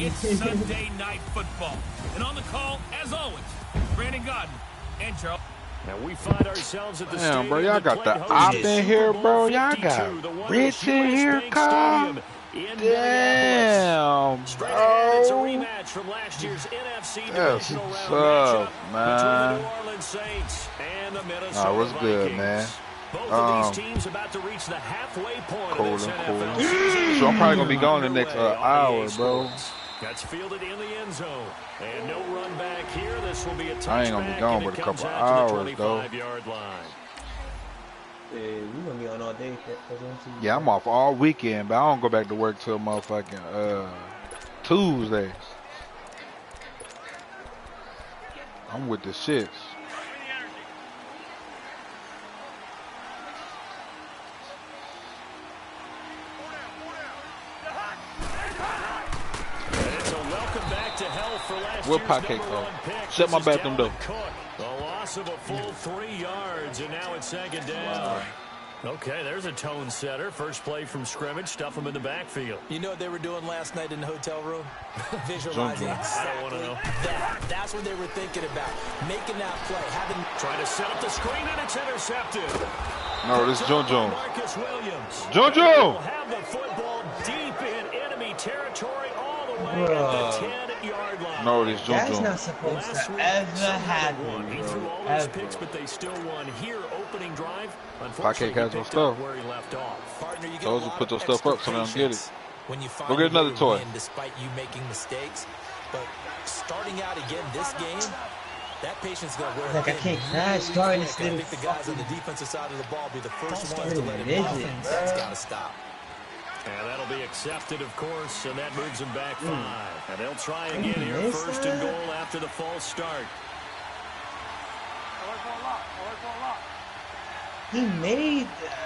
It's Sunday Night Football. And on the call, as always, Brandon Godden and Charles. And we find ourselves at the damn, bro, y'all got the op in here, bro. Y'all got Rich in here, Kyle. Damn, Straight ahead, it's a bro. rematch from last year's NFC That's divisional what's round up, matchup between the man. New Orleans Saints and the Minnesota Nah, what's good, Vikings. man? Both of these teams about to reach the halfway point Cool of this and NFL cool. season. So I'm probably gonna be gone the next Underway on hour, EA bro. Sports. That's fielded in the end zone. And no run back here. This will be a touchback. I ain't gonna be gone but a couple hours, though. 25-yard line. Yeah, we gonna be on all day. Yeah, I'm off all weekend, but I don't go back to work till motherfucking Tuesday. I'm with the shits. What pocket though? Shut my bathroom door. A loss of a full 3 yards, and now it's second down. Okay, there's a tone setter. First play from scrimmage, stuff them in the backfield. You know what they were doing last night in the hotel room? Visualizing exactly I don't want to know. that. That's what they were thinking about. Making that play. Trying to set up the screen, and it's intercepted. No, this is Jojo. Marcus Williams. Jojo! Will have the football deep in enemy territory all the way at the 10-yard line. No, this is That's Jojo. not supposed to ever happen, He bro. threw all those picks, but they still won here. Opening drive. Pocket has no stuff. Where he left off. Partner, you Told you put those stuff up so they don't get it. When you Go get another toy. win despite you making mistakes, but starting out again this game, that patience is going to wear Like, I can't crash starting this I little think the guys on the defensive side of the ball be the first ones to let him off. That's got to stop. And that'll be accepted, of course, and that moves them back 5. And they'll try again here, first and goal after the false start. He made that.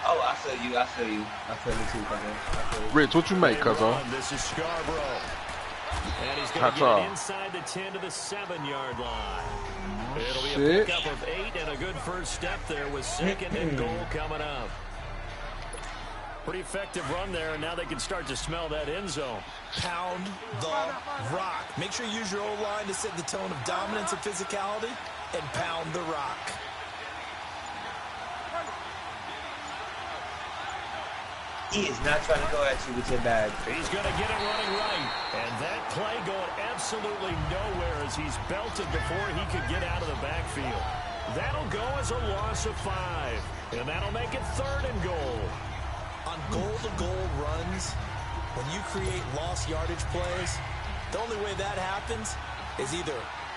Oh, I feel you. I feel you. I feel you too, brother. Rich, what you make, cuzzo? This is Scarborough. And he's going to get inside the 10 to the 7-yard line. It'll be a pickup of 8 and a good first step there with second and goal coming up. Pretty effective run there, and now they can start to smell that end zone. Pound the rock. Make sure you use your O-line to set the tone of dominance and physicality, and pound the rock. He is not trying to go at you with your bag. He's going to get it running right. And that play going absolutely nowhere as he's belted before he could get out of the backfield. That'll go as a loss of 5. And that'll make it 3rd and goal. On goal-to-goal runs, when you create lost yardage plays, the only way that happens is either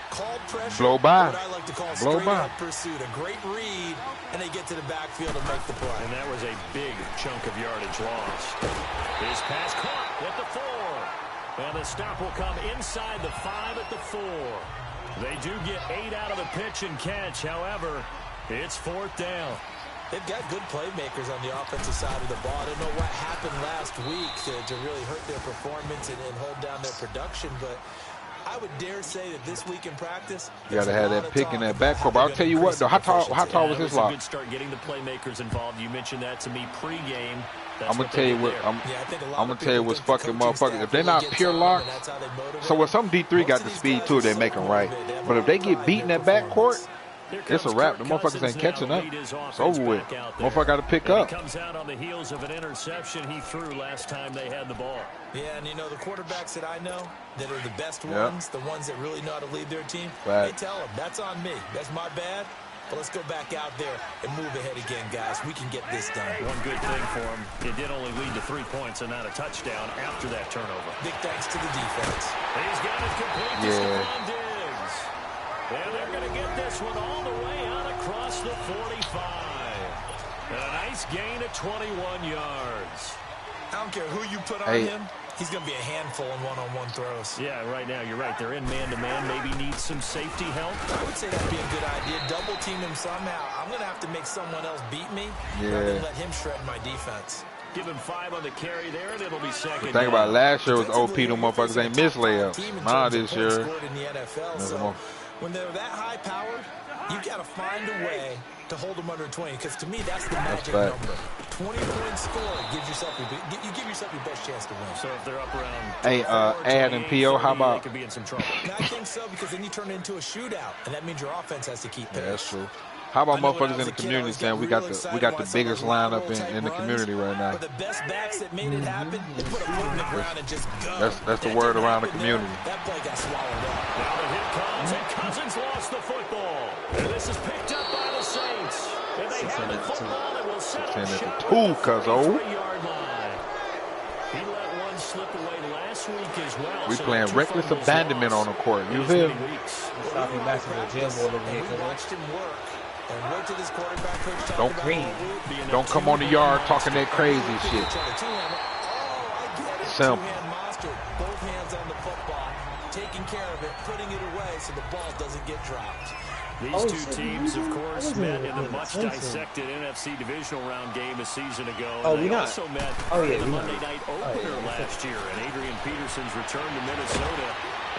called pressure, blow by, or what I like to call blow by pursuit, a great read, and they get to the backfield and make the play. And that was a big chunk of yardage lost. His pass caught at the 4. And the stop will come inside the 5 at the 4. They do get 8 out of the pitch and catch. However, it's 4th down. They've got good playmakers on the offensive side of the ball. I don't know what happened last week to really hurt their performance and hold down their production, but I would dare say that this week in practice, you got to have that pick in that backcourt. But I'll tell you what, though, how tall was his lock? Good start getting the playmakers involved. You mentioned that to me pregame. I'm gonna tell you what. I'm gonna tell you what's fucking motherfuckers. If they're not pure lock, so when some D3 got the speed too, they make them right. But if they get beat in that backcourt, it's a wrap. The motherfuckers ain't catching up. It's over with. Motherfucker got to pick up. He comes out on the heels of an interception he threw last time they had the ball. Yeah, and you know, the quarterbacks that I know that are the best ones, the ones that really know how to lead their team, they tell them, that's on me. That's my bad. But let's go back out there and move ahead again, guys. We can get this done. One good thing for him, it did only lead to 3 points and not a touchdown after that turnover. Big thanks to the defense. He's got it complete to Stephon Diggs. And they're going to get this one all the way out across the 45. And a nice gain of 21 yards. I don't care who you put on him. He's going to be a handful in one-on-one throws. Yeah, right now, you're right. They're in man-to-man. Maybe need some safety help. I would say that'd be a good idea. Double team him somehow. I'm going to have to make someone else beat me rather than let him shred my defense. Give him 5 on the carry there, and it'll be second. The thing about last year was OP, them motherfuckers ain't miss layups. Nah, this year. In the NFL, so when they're that high-powered, You got to find a way to hold them under 20, because to me that's the magic number. 20-point score gives yourself you give yourself your best chance to win. So if they're up around, hey, Ad and PO, how about? Could be in some trouble. I think so, because then you turn it into a shootout, and that means your offense has to keep pace. Yeah, that's true. How about motherfuckers in the community saying we got the biggest lineup in the community right now? The best backs that made it happen, they put a foot in the ground and just go. That's the word around the community. That play got swallowed up. Now the hit comes, and Cousins lost the football. And this is picked up by the Saints. And they have the football and will set up shot two, cuzzo. He let one slip away last week as well. We playing reckless abandonment on the court. You feel me? Stop him back from the jail board over here. We watched him work. And what did this quarterback coach don't come on the yard talking that crazy shit. Simple. Both hands on the football, taking care of it, putting it away so the ball doesn't get dropped. These two teams, of course, met in the much dissected NFC divisional round game a season ago. They also met in the Monday night opener last year. And Adrian Peterson's return to Minnesota,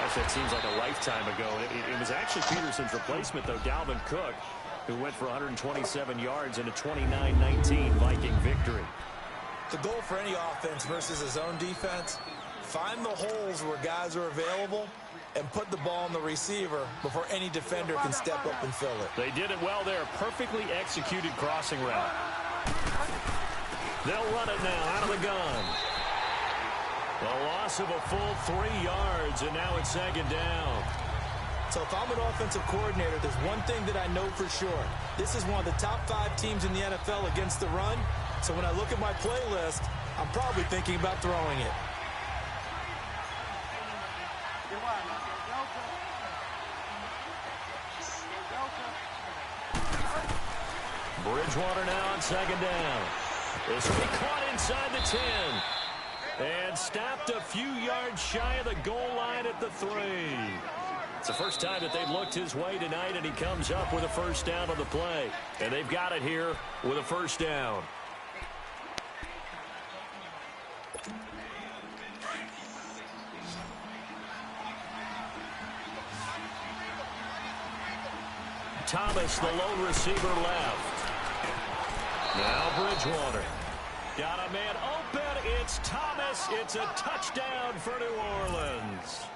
gosh, that seems like a lifetime ago. It was actually Peterson's replacement, though, Dalvin Cook, who went for 127 yards in a 29-19 Viking victory. The goal for any offense versus a zone defense, find the holes where guys are available and put the ball on the receiver before any defender can step up and fill it. They did it well there. Perfectly executed crossing route. They'll run it now out of the gun. A loss of a full 3 yards, and now it's second down. So if I'm an offensive coordinator, there's one thing that I know for sure. This is one of the top 5 teams in the NFL against the run. So when I look at my playlist, I'm probably thinking about throwing it. Bridgewater now on second down. This will be caught inside the 10. And stopped a few yards shy of the goal line at the 3. It's the first time that they've looked his way tonight, and he comes up with a first down on the play. And they've got it here with a first down. Thomas, the lone receiver, left. Now Bridgewater. Got a man open. It's Thomas. It's a touchdown for New Orleans.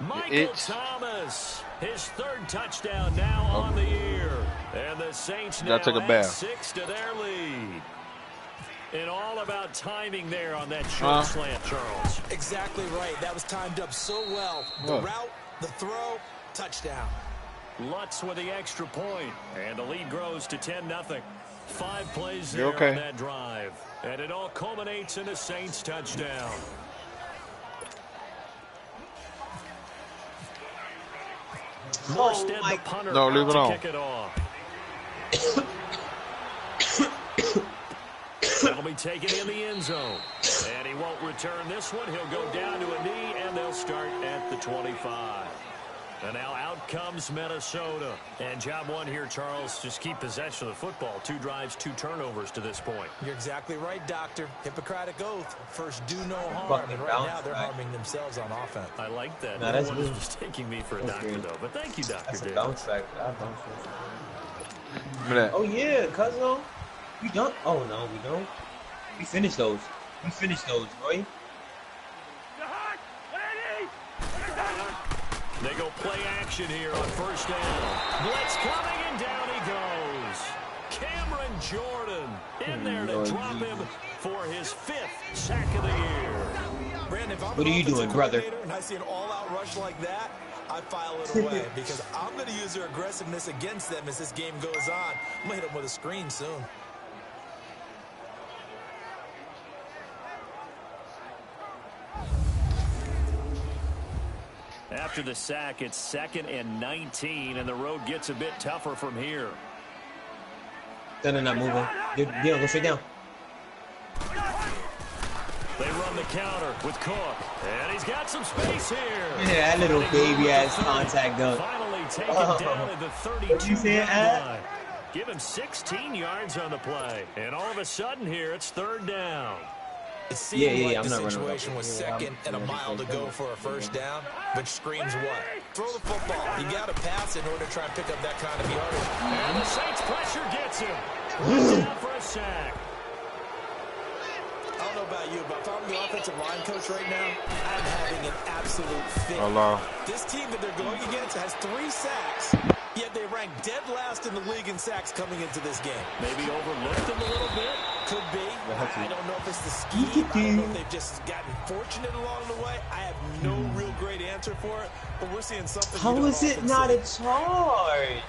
Michael Thomas, his 3rd touchdown now on the year. And the Saints now add 6 to their lead. And all about timing there on that short slant, Charles. Exactly right. That was timed up so well. The route, the throw, touchdown. Lutz with the extra point, and the lead grows to 10-0. 5 plays there on that drive, and it all culminates in a Saints touchdown. First and the punter leave it on. Kick it off. That'll be taken in the end zone, and he won't return this one. He'll go down to a knee, and they'll start at the 25. And now out comes Minnesota. And job one here, Charles, just keep possession of the football. 2 drives, 2 turnovers to this point. You're exactly right, Doctor. Hippocratic oath. First, do no harm. And right now, they're harming themselves on offense. I like that. No one is mistaking me for a doctor, though. But thank you, Dr. Dave. Bounce back. Oh, yeah, cousin. We don't. Oh, no, we don't. We finished those. Roy. They go play action here on first down. Blitz coming, and down he goes. Cameron Jordan in there to drop him for his 5th sack of the year. Brandon, if I'm what are you doing, brother? And I see an all-out rush like that, I file it away because I'm going to use their aggressiveness against them as this game goes on. I'm going to hit them with a screen soon. After the sack, it's 2nd and 19, and the road gets a bit tougher from here. They're not moving. Go straight down. They run the counter with Cook, and he's got some space here. Yeah, that little baby-ass contact dunk. Finally taken down at the 32-yard line. Give him 16 yards on the play, and all of a sudden here, it's 3rd down. It seemed like the situation was second and a mile to go for a first down, which screams what? Throw the football. You got to pass in order to try and pick up that kind of yardage. And the Saints pressure gets him. Down for a sack. I don't know about you, but if I'm the offensive line coach right now, I'm having an absolute fit. This team that they're going against has 3 sacks, yet they rank dead last in the league in sacks coming into this game. Maybe overlooked them a little bit. Could be. I don't know if it's the scheme. I don't know if they've just gotten fortunate along the way. I have no real great answer for it, but we're seeing something. How is it not a charge?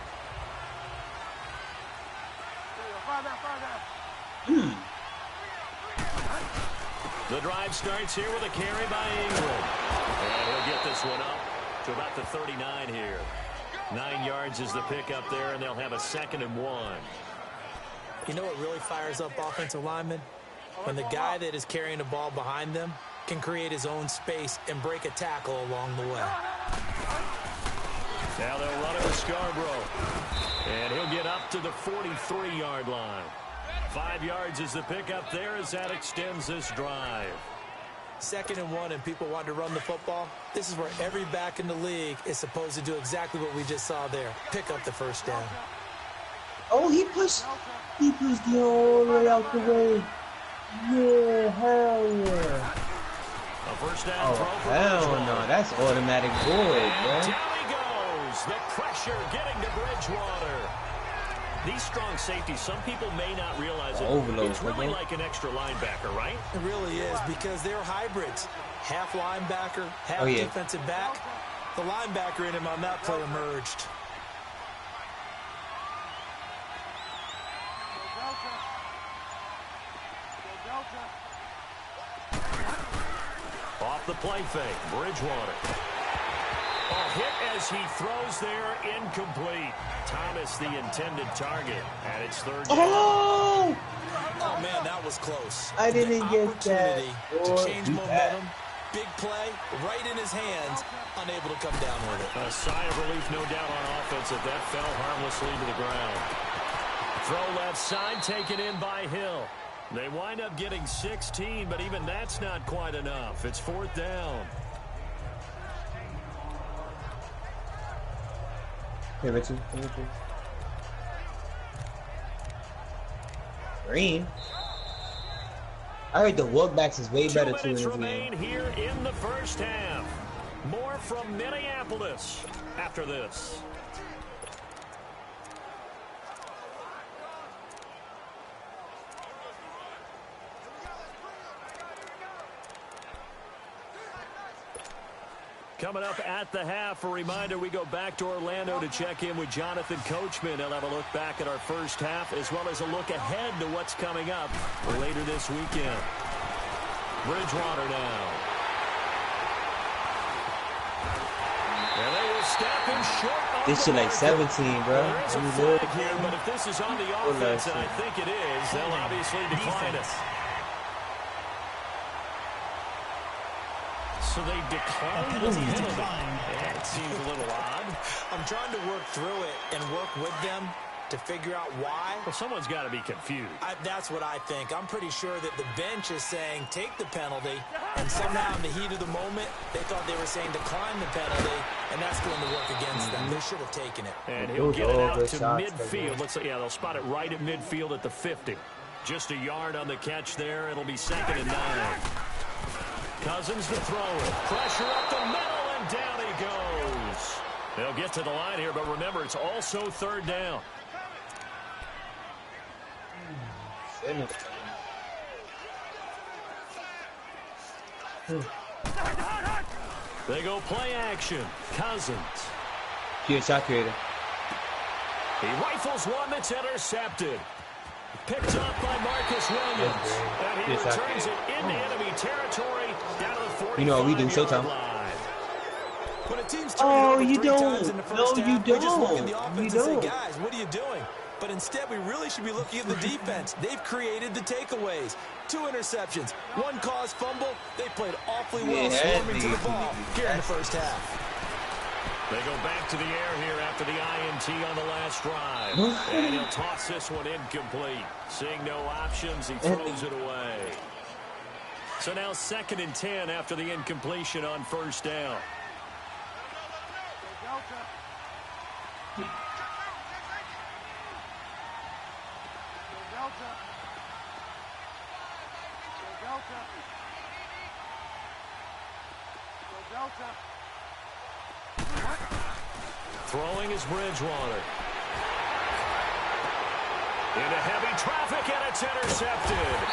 The drive starts here with a carry by Ingram. And he'll get this one up to about the 39 here. 9 yards is the pickup there, and they'll have a 2nd and 1. You know what really fires up offensive linemen? When the guy that is carrying the ball behind them can create his own space and break a tackle along the way. Now they'll run it with Scarborough. And he'll get up to the 43-yard line. 5 yards is the pickup there as that extends this drive. 2nd and 1 and people want to run the football. This is where every back in the league is supposed to do exactly what we just saw there. Pick up the first down. Oh, he pushed the all the way out the way. Yeah, hell yeah. A first down throw for hell no, that's automatic void, bro. Down he goes. The pressure getting to Bridgewater. These strong safeties, some people may not realize it. It's really like an extra linebacker, right? It really is, because they're hybrids. Half linebacker, half defensive back. The linebacker in him on that play emerged. Off the play fake, Bridgewater. A hit as he throws there, incomplete. Thomas the intended target, and it's 3rd down. Oh man, that was close. I didn't get that. To change momentum, big play, right in his hands, unable to come down with it. A sigh of relief, no doubt, on offense if that fell harmlessly to the ground. Throw left side, taken in by Hill. They wind up getting 16, but even that's not quite enough. It's 4th down. Hey, Richard. Green. I heard the walkbacks is way better too. 2 minutes remain here in the first half. More from Minneapolis after this. Coming up at the half, a reminder, we go back to Orlando to check in with Jonathan Coachman. He'll have a look back at our first half as well as a look ahead to what's coming up later this weekend. Bridgewater now. And they will step him short. This shit like 17, bro. There is a flag here, but if this is on the offense, and I think it is, they'll obviously decline it. So they declined the penalty. Yeah, it seems a little odd. I'm trying to work through it and work with them to figure out why. Well, someone's got to be confused. That's what I think. I'm pretty sure that the bench is saying take the penalty, and somehow in the heat of the moment, they thought they were saying decline the penalty, and that's going to work against them. They should have taken it. And he'll get it out to midfield. Let's say, yeah, they'll spot it right at midfield at the 50. Just a yard on the catch there. It'll be 2nd and 9. Cousins to throw it. Pressure up the middle, and down he goes. They'll get to the line here, but remember, it's also 3rd down. They go play action. Cousins. Here, shot creator. He rifles one that's intercepted. Picked up by Marcus Williams. And he returns it into enemy territory down to the 45-yard line. You know what we do, Showtime. When a team's oh, you don't. In the first no, half, you don't. just look at the offense you and don't. say, guys, what are you doing? But instead, we really should be looking at the defense. They've created the takeaways. 2 interceptions, 1 caused fumble. They played awfully well swarming to the ball here in the first half. They go back to the air here after the INT on the last drive. And he'll toss this one incomplete. Seeing no options, he throws it away. So now 2nd and 10 after the incompletion on first down. Throwing is Bridgewater. Into heavy traffic, and it's intercepted.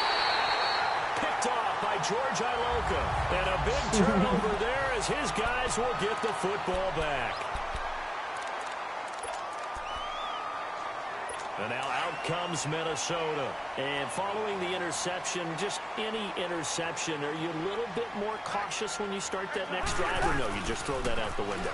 Picked off by George Iloka. And a big turnover there as his guys will get the football back. And now out comes Minnesota. And following the interception, just any interception, are you a little bit more cautious when you start that next drive, or no, you just throw that out the window?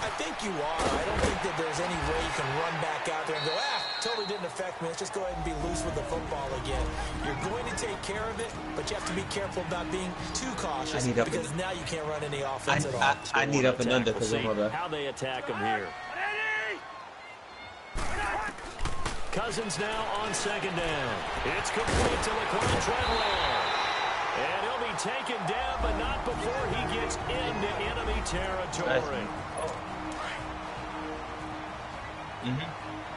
I think you are. I don't think that there's any way you can run back out there and go, totally didn't affect me. Let's just go ahead and be loose with the football again. You're going to take care of it, but you have to be careful about being too cautious because now you can't run any offense at all. I need up and under because of how they attack him here. Cousins now on 2nd down. It's complete to Laquan Treadwell. And he'll be taken down, but not before he gets into enemy territory.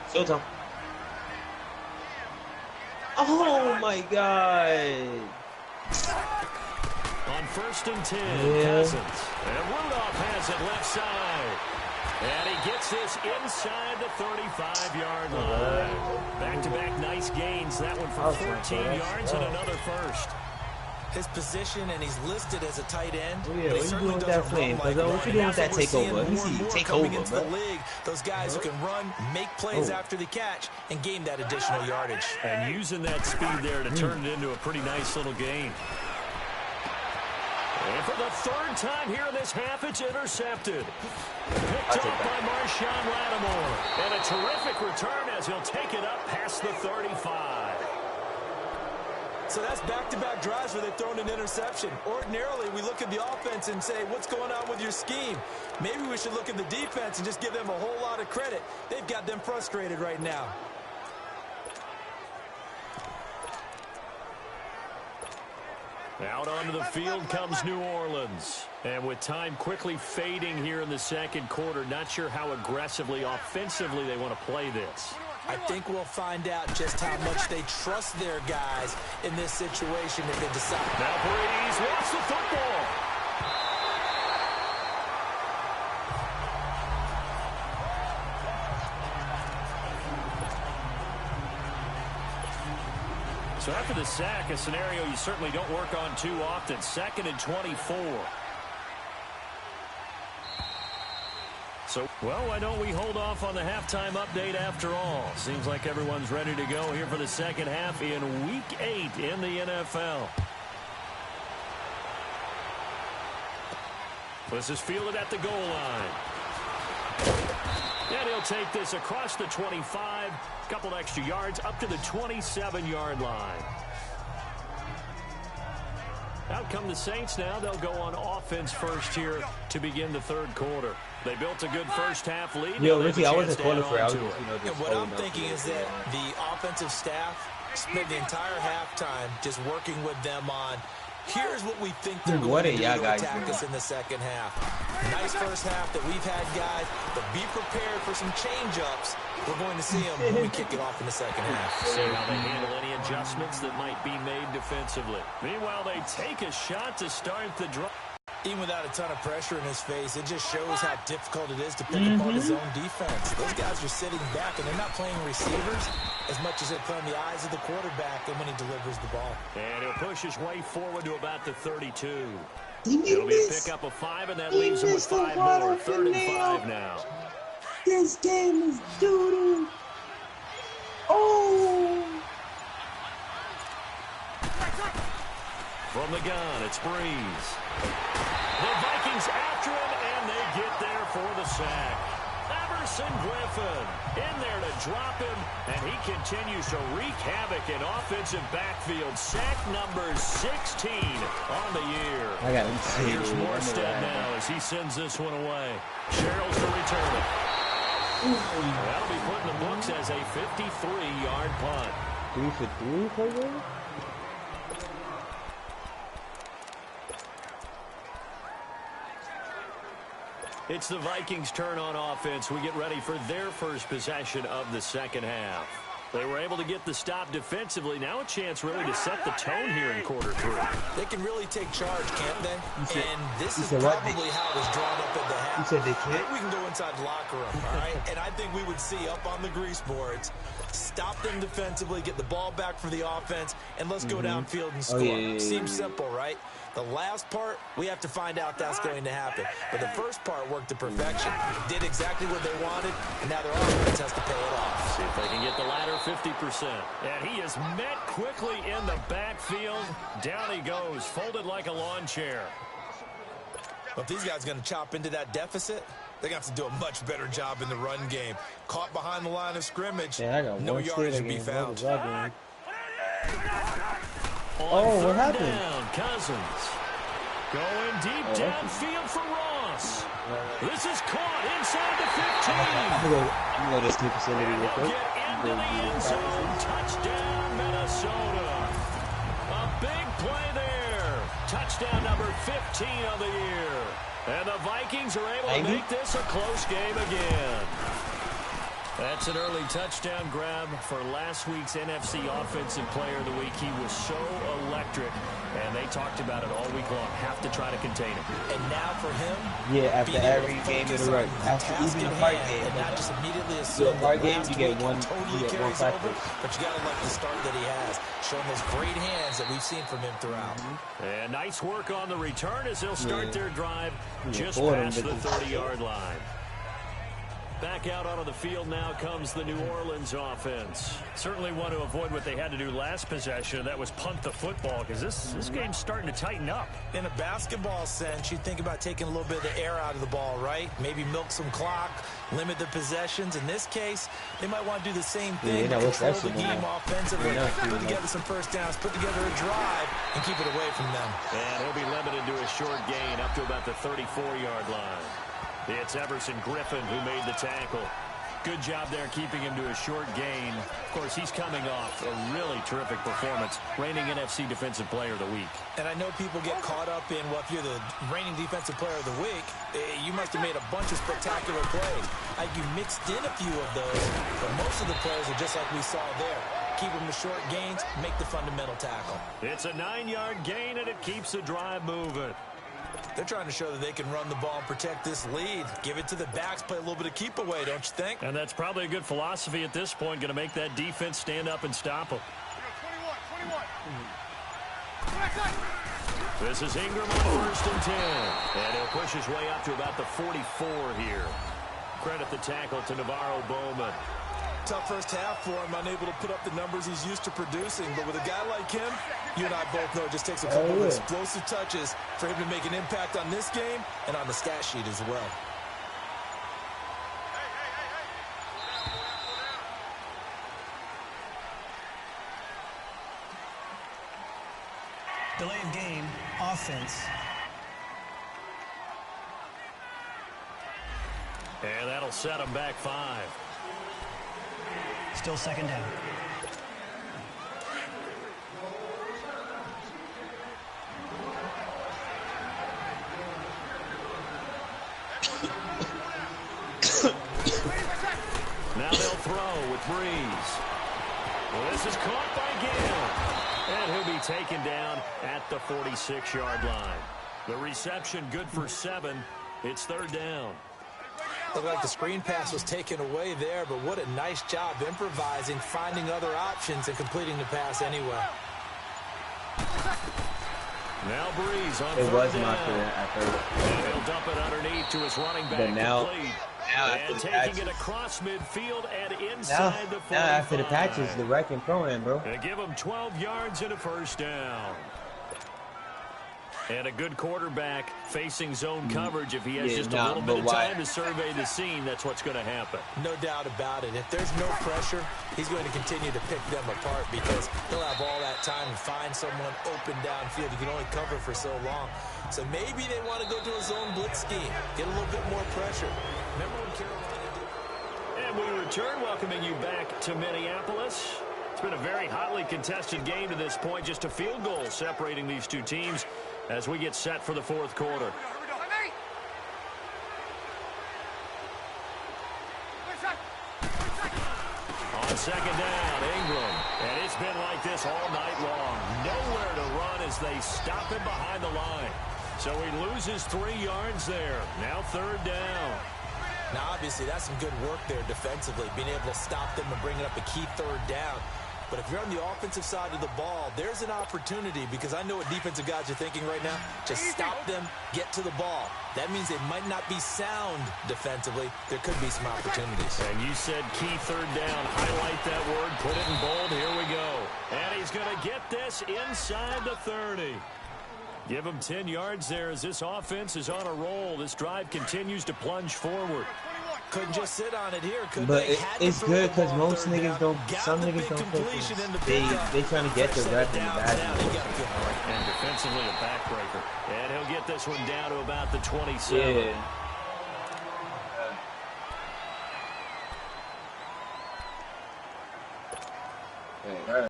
So tough. Oh my God. On 1st and 10, Cousins. And Rudolph has it left side. And he gets this inside the 35-yard line. Back-to-back nice gains. That one for 14 yards and another first. His position, and he's listed as a tight end. Oh, yeah, what you doing with that flame? What you doing with that takeover? Let me see you take over, into the league. Those guys who can run, make plays after the catch, and gain that additional yardage. And using that speed there to turn it into a pretty nice little gain. And for the 3rd time here in this half, it's intercepted. Picked up by Marshawn Lattimore. And a terrific return as he'll take it up past the 35. So that's back-to-back drives where they've thrown an interception. Ordinarily, we look at the offense and say, what's going on with your scheme? Maybe we should look at the defense and just give them a whole lot of credit. They've got them frustrated right now. Out onto the field comes New Orleans. And with time quickly fading here in the 2nd quarter, not sure how aggressively, offensively they want to play this. I think we'll find out just how much they trust their guys in this situation if they decide. Now Brady's lost the football. So after the sack, a scenario you certainly don't work on too often. 2nd and 24. So, well, why don't we hold off on the halftime update after all? Seems like everyone's ready to go here for the 2nd half in Week 8 in the NFL. This is fielded at the goal line. And he'll take this across the 25, a couple extra yards up to the 27-yard line. Out come the Saints now. They'll go on offense first here to begin the 3rd quarter. They built a good first half lead. Yo, Ricky, I wasn't calling for it. What I'm thinking is that the offensive staff spent the entire halftime just working with them on, here's what we think they're going to do to attack us in the 2nd half. Nice first half that we've had, guys, but be prepared for some change-ups. We're going to see them when we kick it off in the 2nd half. See how they handle any adjustments that might be made defensively. Meanwhile, they take a shot to start the drive. Even without a ton of pressure in his face, it just shows how difficult it is to pick apart his own defense. Those guys are sitting back, and they're not playing receivers as much as they're playing the eyes of the quarterback and when he delivers the ball. And he'll push his way forward to about the 32. It'll be a pickup of 5, and that leaves him with 5 more. 3rd and 5 now. This game is doo-doo. Oh! From the gun, it's Breeze. The Vikings after him, and they get there for the sack. Everson Griffin in there to drop him, and he continues to wreak havoc in offensive backfield. Sack number 16 on the year. I got him. Here's Morstead now as he sends this one away. Sherrill's to return it. That'll be put in the books as a 53-yard punt. 3 for 3 for you? It's the Vikings' turn on offense. We get ready for their first possession of the second half. They were able to get the stop defensively. Now a chance really to set the tone here in quarter 3. They can really take charge, can't they? And this is probably how it was drawn up at the half. You said they can't? We can go inside the locker room, all right? And I think we would see up on the grease boards, stop them defensively, get the ball back for the offense, and let's go downfield and score. Seems simple, right? The last part, we have to find out that's going to happen. But the first part worked to perfection. Did exactly what they wanted, and now their offense has to pay it off. See if they can get the latter 50%. And he is met quickly in the backfield. Down he goes, folded like a lawn chair. But if these guys are going to chop into that deficit, they're going to have to do a much better job in the run game. Caught behind the line of scrimmage, no yardage to be found. Oh, what happened? Down, Cousins. Going deep downfield for Ross. This is caught inside the 15. I'm going to sneak facility real quick. Get into the end zone. Touchdown, Minnesota. A big play there. Touchdown number 15 of the year. And the Vikings are able to make this a close game again. That's an early touchdown grab for last week's NFC Offensive Player of the Week. He was so electric, and they talked about it all week long. Have to try to contain him. And now for him, after every game in a row, after even a hard game, and not just immediately assume hard game, you get one over, but you got to like the start that he has, showing those great hands that we've seen from him throughout. And nice work on the return as they'll start their drive just past the 30-yard line. Back out onto the field now comes the New Orleans offense. Certainly want to avoid what they had to do last possession. That was punt the football, because this game's starting to tighten up. In a basketball sense, you think about taking a little bit of the air out of the ball, right? Maybe milk some clock, limit the possessions. In this case, they might want to do the same thing. Control the game offensively, put together some first downs, put together a drive, and keep it away from them. And he'll be limited to a short gain up to about the 34-yard line. It's Everson Griffin who made the tackle. Good job there keeping him to a short gain. Of course, he's coming off a really terrific performance, reigning NFC Defensive Player of the Week. And I know people get caught up in, well, if you're the reigning Defensive Player of the Week, you must have made a bunch of spectacular plays. You mixed in a few of those, but most of the plays are just like we saw there. Keep them to short gains, make the fundamental tackle. It's a 9-yard gain, and it keeps the drive moving. They're trying to show that they can run the ball and protect this lead. Give it to the backs, play a little bit of keep away, don't you think? And that's probably a good philosophy at this point, going to make that defense stand up and stop them. 21. This is Ingram on 1st and 10. And he'll push his way up to about the 44 here. Credit the tackle to Navarro Bowman. Tough first half for him, unable to put up the numbers he's used to producing. But with a guy like him, you and I both know it just takes a couple of explosive touches for him to make an impact on this game and on the stat sheet as well. Delay of game, offense. And that'll set him back 5. Still second down. Now they'll throw with Breeze. Well, this is caught by Gill. And he'll be taken down at the 46-yard line. The reception good for 7. It's 3rd down. Looked like the screen pass was taken away there, but what a nice job improvising, finding other options, and completing the pass anyway. Now Breeze on 3rd down. It was not for that at first. And he'll dump it underneath to his running back. But now, complete. And taking it across midfield and inside the 45. Now after the patches, the wreck and pro-am, bro. They give him 12 yards and a 1st down. And a good quarterback facing zone coverage. If he has just a little bit of time to survey the scene, that's what's going to happen. No doubt about it. If there's no pressure, he's going to continue to pick them apart because he'll have all that time to find someone open downfield. You can only cover for so long. So maybe they want to go to a zone blitz scheme, get a little bit more pressure. Remember when Carolina did? And we return, welcoming you back to Minneapolis. It's been a very hotly contested game to this point. Just a field goal separating these two teams as we get set for the 4th quarter. second down. Ingram. And it's been like this all night long. Nowhere to run as they stop him behind the line. So he loses 3 yards there. Now third down. Now, obviously, that's some good work there defensively, being able to stop them and bringing up a key third down. But if you're on the offensive side of the ball, there's an opportunity, because I know what defensive guys are thinking right now. Just stop them, get to the ball. That means they might not be sound defensively. There could be some opportunities. And you said key third down. Highlight that word. Put it in bold. Here we go. And he's going to get this inside the 30. Give him 10 yards there as this offense is on a roll. This drive continues to plunge forward. Couldn't just sit on it here. But it's good because most niggas don't, some niggas don't focus. They trying to get the rep in the bad. And defensively a backbreaker. And he'll get this one down to about the 27. Yeah. Right.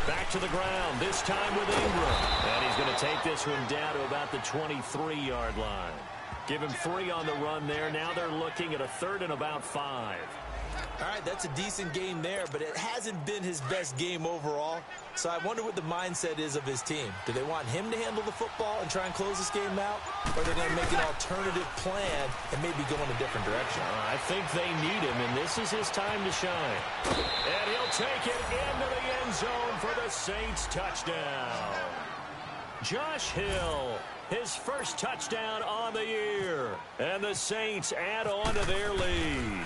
Back to the ground, this time with Ingram. And he's going to take this one down to about the 23-yard line. Give him 3 on the run there. Now they're looking at a 3rd and about 5. All right, that's a decent game there, but it hasn't been his best game overall. So I wonder what the mindset is of his team. Do they want him to handle the football and try and close this game out? Or are they going to make an alternative plan and maybe go in a different direction? I think they need him, and this is his time to shine. And he'll take it into the end zone for the Saints touchdown. Josh Hill, his first touchdown on the year. And the Saints add on to their lead.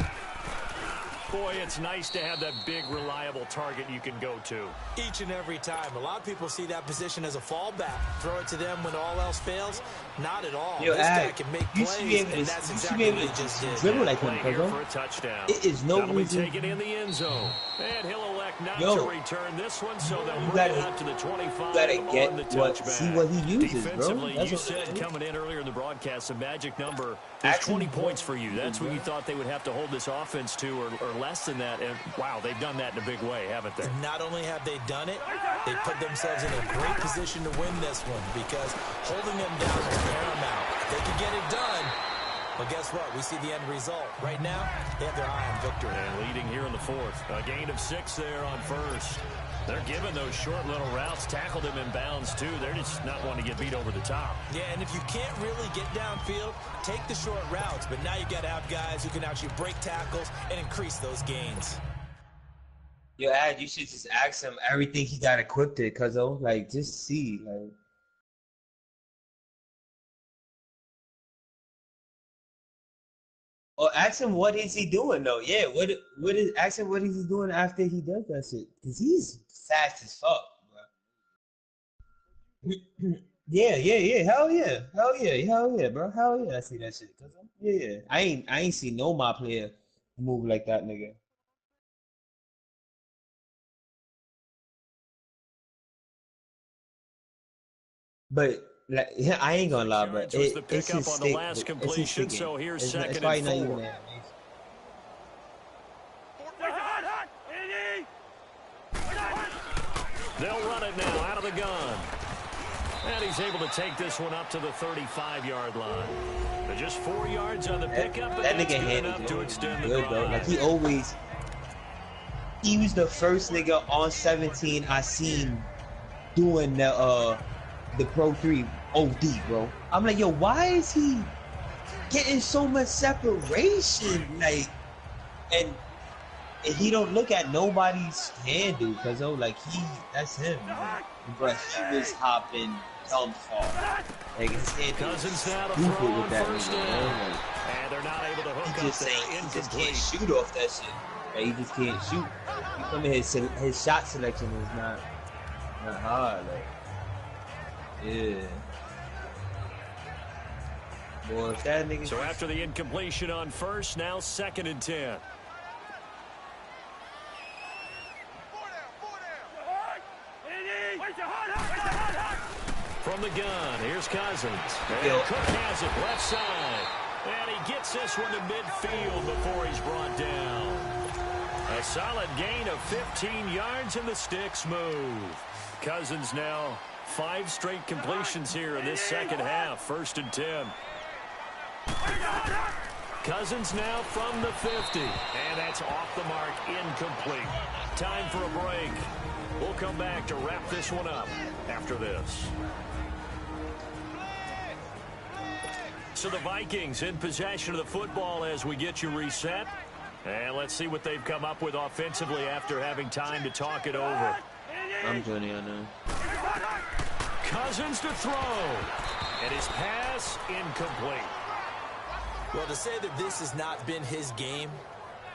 Boy, it's nice to have that big, reliable target you can go to. Each and every time. A lot of people see that position as a fallback. Throw it to them when all else fails. Not at all. Yo, this guy can make plays, and that's exactly what he just did. Dribble like him, for a touchdown. It is no reason. Take it in the end zone. And he'll elect not to return this one, so they'll move it out to the 25 you gotta get on the what, touchback. see what he uses, Defensively, bro. you said coming in earlier in the broadcast, the magic number is 20 points for you. That's what you thought they would have to hold this offense to, or less than that. And wow, they've done that in a big way, haven't they? And not only have they done it, they put themselves in a great position to win this one, because holding them down is paramount. If they can get it done, well, guess what? We see the end result. Right now, they have their eye on victory. And leading here in the 4th. A gain of 6 there on first. They're giving those short little routes, tackled him in bounds, too. They're just not wanting to get beat over the top. Yeah, and if you can't really get downfield, take the short routes. But now you got to have guys who can actually break tackles and increase those gains. Yo, Ad, you should just ask him everything he got equipped it, cuz like, just see, like. Or ask him what is he doing though? Yeah, ask him what is he doing after he does that shit? Cause he's fast as fuck, bro. yeah, hell yeah, bro, hell yeah, I see that shit. Yeah, I ain't seen no my player move like that, nigga. But like, I ain't gonna lie, but it's his on the last completion. So here's second and 4. They'll run it now out of the gun. And he's able to take this one up to the 35-yard line. But just 4 yards on the pickup, but that that's nigga good handled enough to extend the good, bro. Like he was the first nigga on 17 I seen doing the Pro 3 OD, bro. I'm like, yo, why is he getting so much separation? Like, and he don't look at nobody's handle, cause like that's him, man. But he was hopping dumb far. Like his handle is stupid with that nigga, man. And they're not able to hook he just can't shoot off that shit. Like, he just can't shoot. I mean, his shot selection is not hard. Like, yeah. Boy, if that nigga. So after the incompletion on first, now 2nd and 10. From the gun, here's Cousins. And Cook has it left side. And he gets this one to midfield before he's brought down. A solid gain of 15 yards and the sticks move. Cousins now 5 straight completions here in this second half. 1st and 10. Cousins now from the 50. And that's off the mark, incomplete. Time for a break. We'll come back to wrap this one up after this. So the Vikings in possession of the football as we get you reset. And let's see what they've come up with offensively after having time to talk it over. I'm Johnny, I know. Cousins to throw. And his pass incomplete. Well, to say that this has not been his game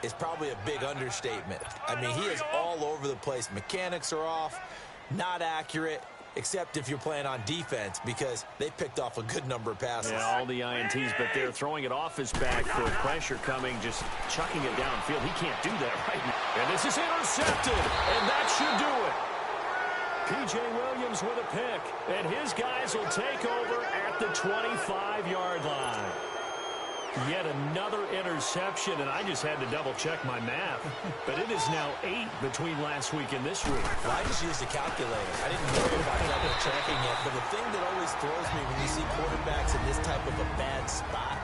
is probably a big understatement. I mean, he is all over the place. Mechanics are off, not accurate, except if you're playing on defense, because they picked off a good number of passes. Yeah, all the INTs, but they're throwing it off his back for pressure coming, just chucking it downfield. He can't do that right now. And this is intercepted, and that should do it. P.J. Williams with a pick, and his guys will take over at the 25-yard line. Yet another interception, and I just had to double-check my math. But it is now 8 between last week and this week. Well, I just used a calculator. I didn't worry about double-checking it. But the thing that always throws me when you see quarterbacks in this type of a bad spot,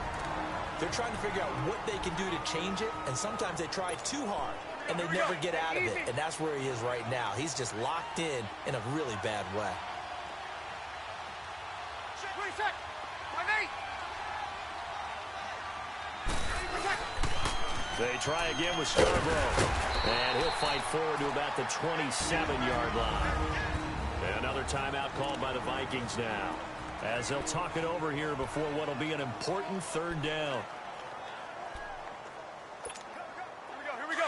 they're trying to figure out what they can do to change it, and sometimes they try too hard, and they never get out of it. And that's where he is right now. He's just locked in a really bad way. They try again with Scarborough. And he'll fight forward to about the 27-yard line. And another timeout called by the Vikings now, as they'll talk it over here before what will be an important 3rd down. Here we go.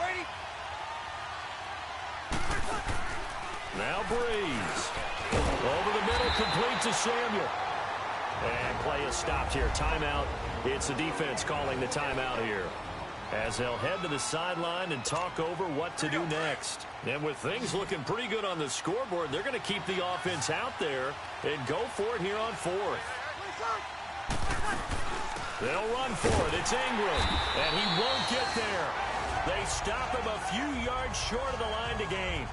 Ready? Now Breeze. Over the middle, complete to Samuel. And play is stopped here. Timeout. It's the defense calling the timeout here, as they'll head to the sideline and talk over what to do next. And with things looking pretty good on the scoreboard, they're going to keep the offense out there and go for it here on 4th. They'll run for it. It's Ingram, and he won't get there. They stop him a few yards short of the line to gain.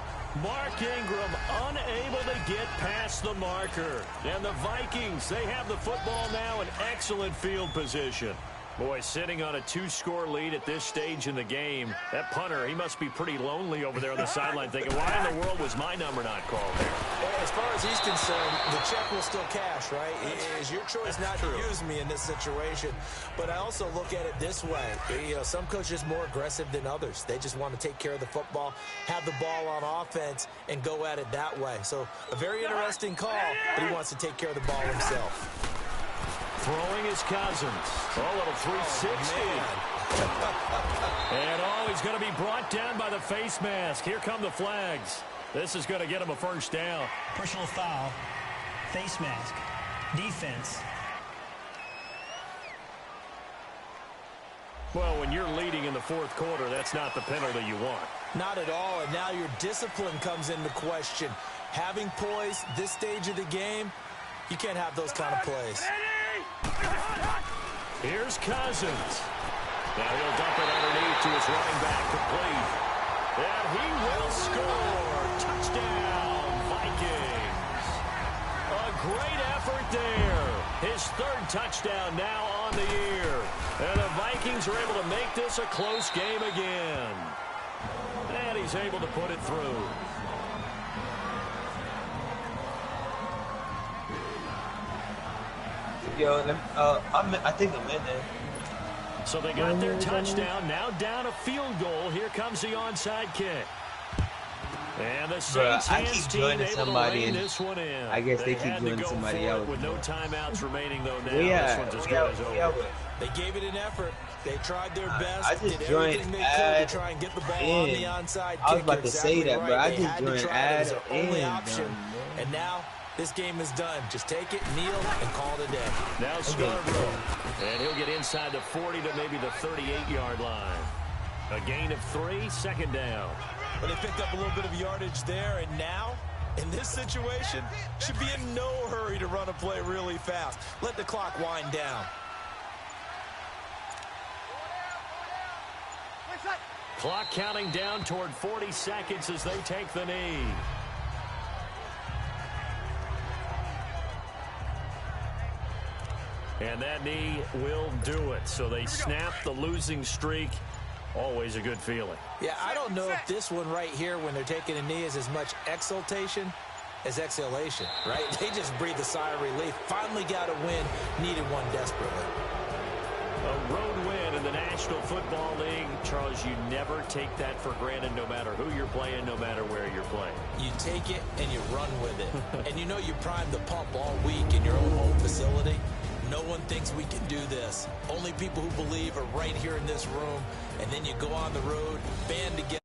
Mark Ingram unable to get past the marker. And the Vikings, they have the football now in excellent field position. Boy, sitting on a 2-score lead at this stage in the game, that punter, he must be pretty lonely over there on the sideline thinking, why in the world was my number not called there? As far as he's concerned, the check will still cash, right? It is your choice not to use me in this situation. But I also look at it this way. You know, some coaches are more aggressive than others. They just want to take care of the football, have the ball on offense, and go at it that way. So a very interesting call, but he wants to take care of the ball himself. Throwing his Cousins. A little 360. And he's going to be brought down by the face mask. Here come the flags. This is going to get him a 1st down. Personal foul, face mask, defense. Well, when you're leading in the 4th quarter, that's not the penalty you want. Not at all, and now your discipline comes into question. Having poise this stage of the game, you can't have those kind of plays. Here's Cousins. Now he'll dump it underneath to his running back, complete. And he will score. Touchdown, Vikings. A great effort there. His 3rd touchdown now on the year. And the Vikings are able to make this a close game again. And he's able to put it through. Yo, I think I'm in there. So they got their touchdown. Now down a field goal. Here comes the onside kick. And the Saints hands team able to rein this one in. I guess they keep joining somebody else. With no timeouts remaining, though, now this one's as good as over. They gave it an effort. They tried their best. I just did joined everything they could to try and get the ball on the onside kick. I was about to say that, bro. I just joined add as their only option. And now this game is done. Just take it, kneel, and call it a day. Now Scarborough. And he'll get inside the 40 to maybe the 38-yard line. A gain of 3, 2nd down. But they picked up a little bit of yardage there, and now In this situation, should be in no hurry to run a play really fast. Let the clock wind down. Clock counting down toward 40 seconds as they take the knee. And that knee will do it. So they snap the losing streak. Always a good feeling. Yeah, I don't know if this one right here when they're taking a knee is as much exultation as exhalation, right? They just breathe a sigh of relief. Finally got a win. Needed one desperately. A road win in the National Football League. Charles, you never take that for granted no matter who you're playing, no matter where you're playing. You take it and you run with it. And you know you primed the pump all week in your own home facility. No one thinks we can do this. Only people who believe are right here in this room. And then you go on the road, band together.